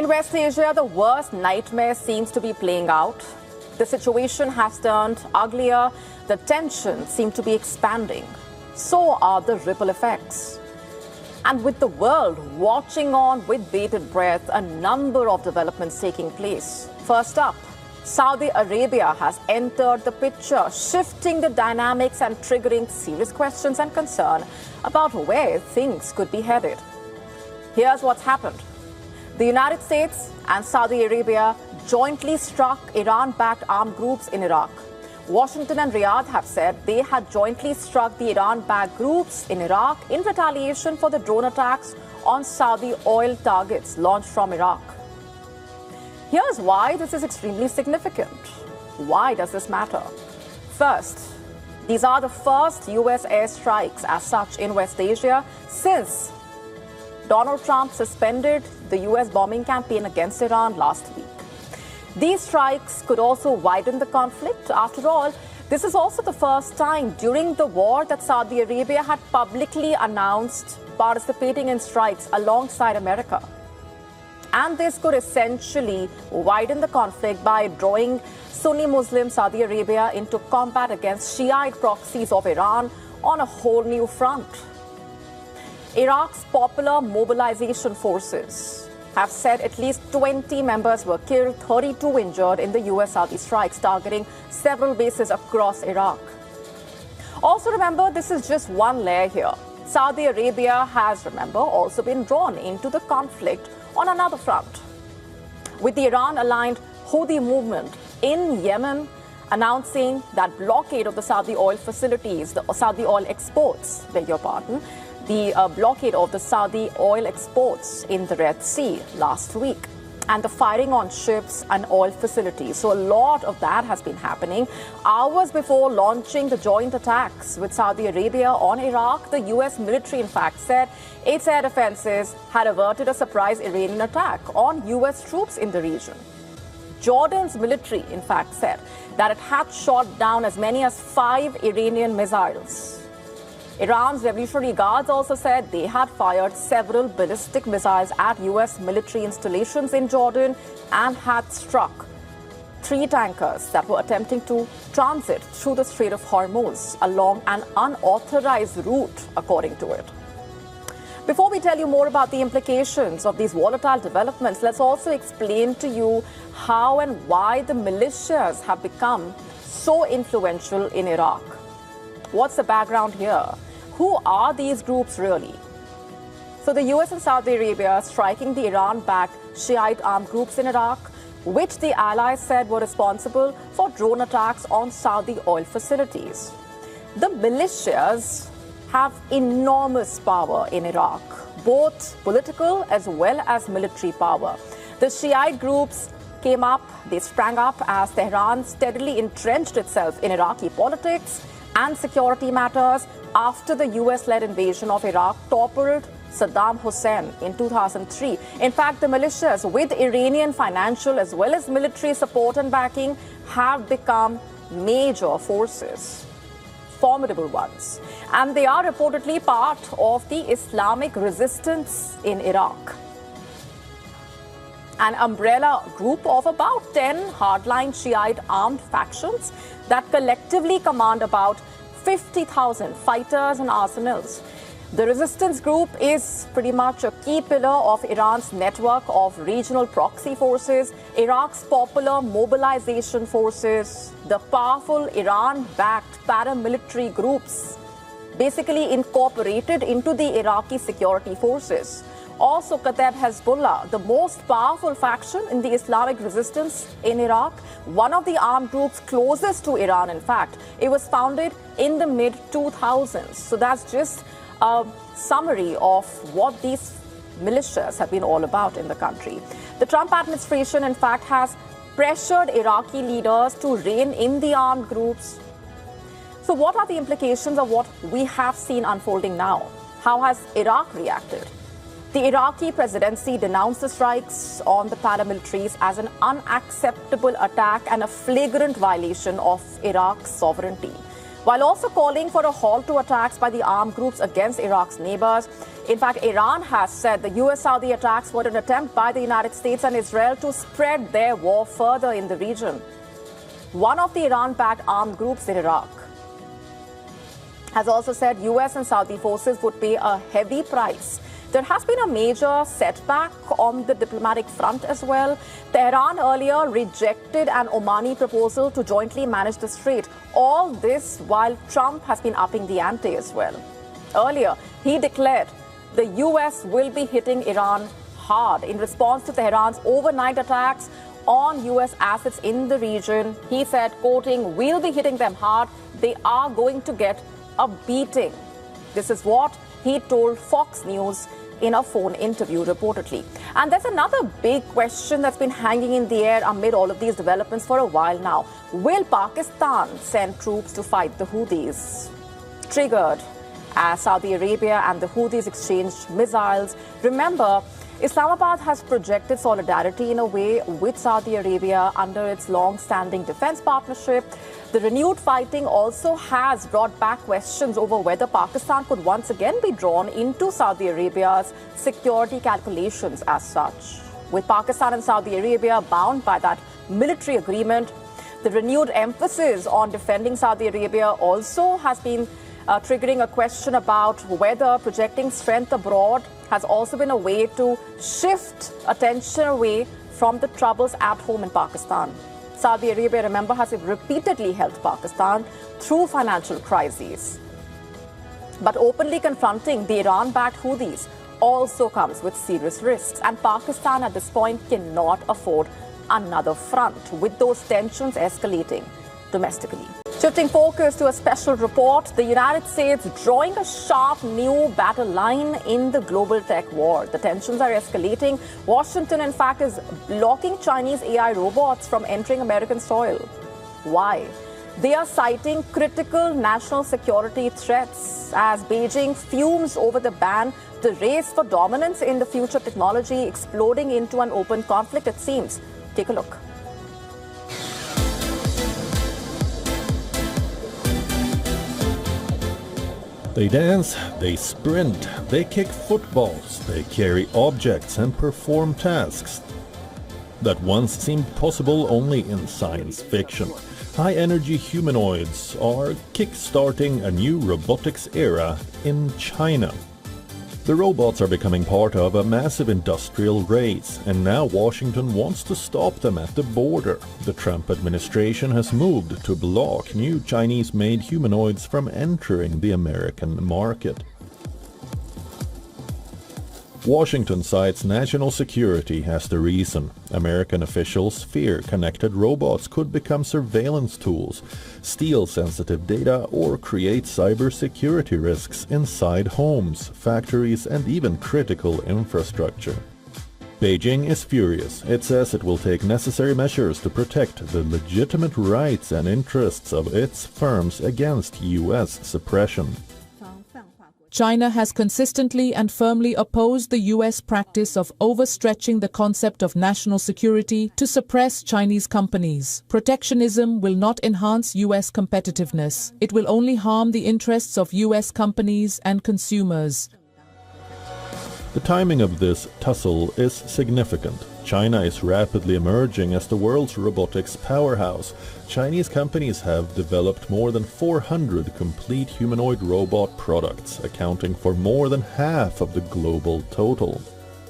In West Asia, the worst nightmare seems to be playing out. The situation has turned uglier. The tensions seem to be expanding. So are the ripple effects. And with the world watching on with bated breath, a number of developments taking place. First up, Saudi Arabia has entered the picture, shifting the dynamics and triggering serious questions and concern about where things could be headed. Here's what's happened. The United States and Saudi Arabia jointly struck Iran-backed armed groups in Iraq. Washington and Riyadh have said they had jointly struck the Iran-backed groups in Iraq in retaliation for the drone attacks on Saudi oil targets launched from Iraq. Here's why this is extremely significant. Why does this matter? First, these are the first U.S. airstrikes as such in West Asia since Donald Trump suspended the U.S. bombing campaign against Iran last week. These strikes could also widen the conflict. After all, this is also the first time during the war that Saudi Arabia had publicly announced participating in strikes alongside America. And this could essentially widen the conflict by drawing Sunni Muslim Saudi Arabia into combat against Shiite proxies of Iran on a whole new front. Iraq's Popular Mobilization Forces have said at least 20 members were killed, 32 injured in the US-Saudi strikes targeting several bases across Iraq. Also remember, this is just one layer here. Saudi Arabia has, remember, also been drawn into the conflict on another front, with the Iran-aligned Houthi movement in Yemen announcing that blockade of the Saudi oil facilities, the Saudi oil exports, beg your pardon, the blockade of the Saudi oil exports in the Red Sea last week, and the firing on ships and oil facilities. So a lot of that has been happening. Hours before launching the joint attacks with Saudi Arabia on Iraq, the U.S. military, in fact, said its air defenses had averted a surprise Iranian attack on U.S. troops in the region. Jordan's military, in fact, said that it had shot down as many as 5 Iranian missiles. Iran's Revolutionary Guards also said they had fired several ballistic missiles at U.S. military installations in Jordan and had struck 3 tankers that were attempting to transit through the Strait of Hormuz along an unauthorized route, according to it. Before we tell you more about the implications of these volatile developments, let's also explain to you how and why the militias have become so influential in Iraq. What's the background here? Who are these groups really? So the US and Saudi Arabia striking the Iran-backed Shiite armed groups in Iraq, which the allies said were responsible for drone attacks on Saudi oil facilities. The militias have enormous power in Iraq, both political as well as military power. The Shiite groups they sprang up as Tehran steadily entrenched itself in Iraqi politics and security matters after the US-led invasion of Iraq toppled Saddam Hussein in 2003. In fact, the militias, with Iranian financial as well as military support and backing, have become major forces, formidable ones. And they are reportedly part of the Islamic resistance in Iraq, an umbrella group of about 10 hardline Shiite armed factions that collectively command about 50,000 fighters and arsenals. The resistance group is pretty much a key pillar of Iran's network of regional proxy forces, Iraq's Popular Mobilization Forces, the powerful Iran-backed paramilitary groups, basically incorporated into the Iraqi security forces. Also, Kateb Hezbollah, the most powerful faction in the Islamic resistance in Iraq, one of the armed groups closest to Iran, in fact. It was founded in the mid-2000s. So that's just a summary of what these militias have been all about in the country. The Trump administration, in fact, has pressured Iraqi leaders to rein in the armed groups. So what are the implications of what we have seen unfolding now? How has Iraq reacted? The Iraqi presidency denounced the strikes on the paramilitaries as an unacceptable attack and a flagrant violation of Iraq's sovereignty. while also calling for a halt to attacks by the armed groups against Iraq's neighbors. In fact, Iran has said the US-Saudi attacks were an attempt by the United States and Israel to spread their war further in the region. One of the Iran-backed armed groups in Iraq has also said US and Saudi forces would pay a heavy price. There has been a major setback on the diplomatic front as well. Tehran earlier rejected an Omani proposal to jointly manage the strait. All this while Trump has been upping the ante as well. Earlier, he declared the US will be hitting Iran hard in response to Tehran's overnight attacks on US assets in the region. He said, quoting, "We'll be hitting them hard. They are going to get a beating." This is what he told Fox News in a phone interview, reportedly. And there's another big question that's been hanging in the air amid all of these developments for a while now. Will Pakistan send troops to fight the Houthis? Triggered as Saudi Arabia and the Houthis exchanged missiles. Remember, Islamabad has projected solidarity in a way with Saudi Arabia under its long-standing defense partnership. The renewed fighting also has brought back questions over whether Pakistan could once again be drawn into Saudi Arabia's security calculations as such. With Pakistan and Saudi Arabia bound by that military agreement, the renewed emphasis on defending Saudi Arabia also has been triggering a question about whether projecting strength abroad has also been a way to shift attention away from the troubles at home in Pakistan. Saudi Arabia, remember, has repeatedly helped Pakistan through financial crises. But openly confronting the Iran-backed Houthis also comes with serious risks. And Pakistan at this point cannot afford another front with those tensions escalating domestically. Shifting focus to a special report, the United States drawing a sharp new battle line in the global tech war. The tensions are escalating. Washington, in fact, is blocking Chinese AI robots from entering American soil. Why? They are citing critical national security threats as Beijing fumes over the ban, the race for dominance in the future technology exploding into an open conflict, it seems. Take a look. They dance, they sprint, they kick footballs, they carry objects and perform tasks that once seemed possible only in science fiction. High-energy humanoids are kick-starting a new robotics era in China. The robots are becoming part of a massive industrial race, and now Washington wants to stop them at the border. The Trump administration has moved to block new Chinese-made humanoids from entering the American market. Washington cites national security as the reason. American officials fear connected robots could become surveillance tools, steal sensitive data, or create cybersecurity risks inside homes, factories, and even critical infrastructure. Beijing is furious. It says it will take necessary measures to protect the legitimate rights and interests of its firms against US suppression. China has consistently and firmly opposed the U.S. practice of overstretching the concept of national security to suppress Chinese companies. Protectionism will not enhance U.S. competitiveness. It will only harm the interests of U.S. companies and consumers. The timing of this tussle is significant. China is rapidly emerging as the world's robotics powerhouse. Chinese companies have developed more than 400 complete humanoid robot products, accounting for more than half of the global total.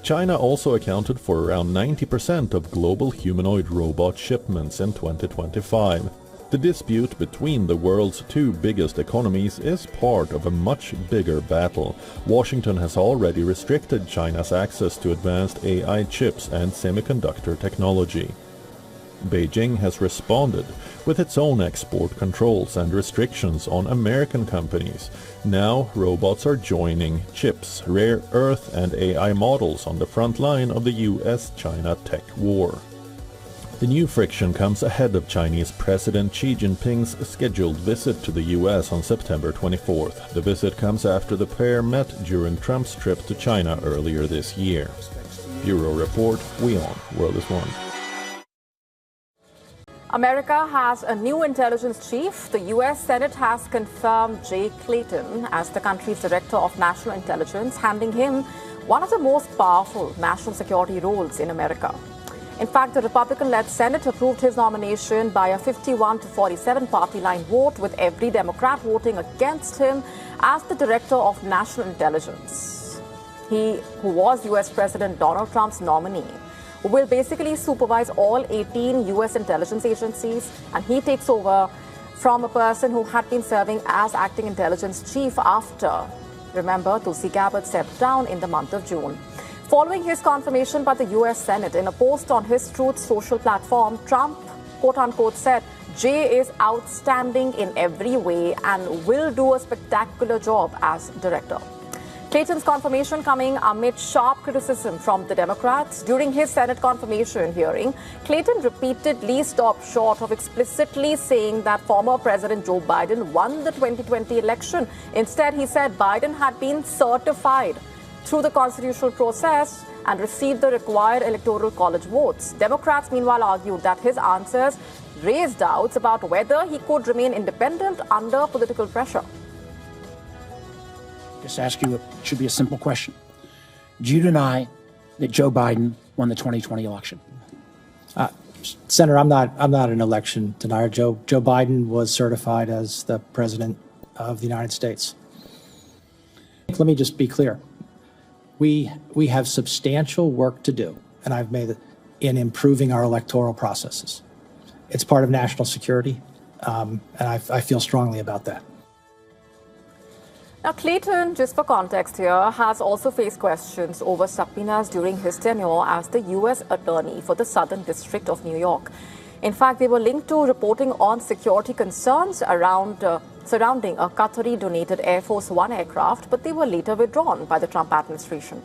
China also accounted for around 90% of global humanoid robot shipments in 2025. The dispute between the world's two biggest economies is part of a much bigger battle. Washington has already restricted China's access to advanced AI chips and semiconductor technology. Beijing has responded with its own export controls and restrictions on American companies. Now robots are joining chips, rare earth and AI models on the front line of the US-China tech war. The new friction comes ahead of Chinese President Xi Jinping's scheduled visit to the US on September 24th. The visit comes after the pair met during Trump's trip to China earlier this year. Bureau Report, WION, World is One. America has a new intelligence chief. The U.S. Senate has confirmed Jay Clayton as the country's Director of National Intelligence, handing him one of the most powerful national security roles in America. In fact, the Republican-led Senate approved his nomination by a 51-47 party line vote, with every Democrat voting against him as the Director of National Intelligence. He, who was U.S. President Donald Trump's nominee, will basically supervise all 18 U.S. intelligence agencies, and he takes over from a person who had been serving as acting intelligence chief after, remember, Tulsi Gabbard stepped down in the month of June. Following his confirmation by the U.S. Senate, in a post on his Truth Social platform, Trump, quote-unquote, said, "Jay is outstanding in every way and will do a spectacular job as director." Clayton's confirmation coming amid sharp criticism from the Democrats. During his Senate confirmation hearing, Clayton repeatedly stopped short of explicitly saying that former President Joe Biden won the 2020 election. Instead, he said Biden had been certified through the constitutional process and received the required electoral college votes. Democrats, meanwhile, argued that his answers raised doubts about whether he could remain independent under political pressure. Just ask you, it should be a simple question. Do you deny that Joe Biden won the 2020 election? Senator, I'm not an election denier. Joe Biden was certified as the president of the United States. Let me just be clear. We have substantial work to do, and I've made it in improving our electoral processes. It's part of national security, and I feel strongly about that. Now, Clayton, just for context here, has also faced questions over subpoenas during his tenure as the U.S. Attorney for the Southern District of New York. In fact, they were linked to reporting on security concerns surrounding a Qatari-donated Air Force One aircraft, but they were later withdrawn by the Trump administration.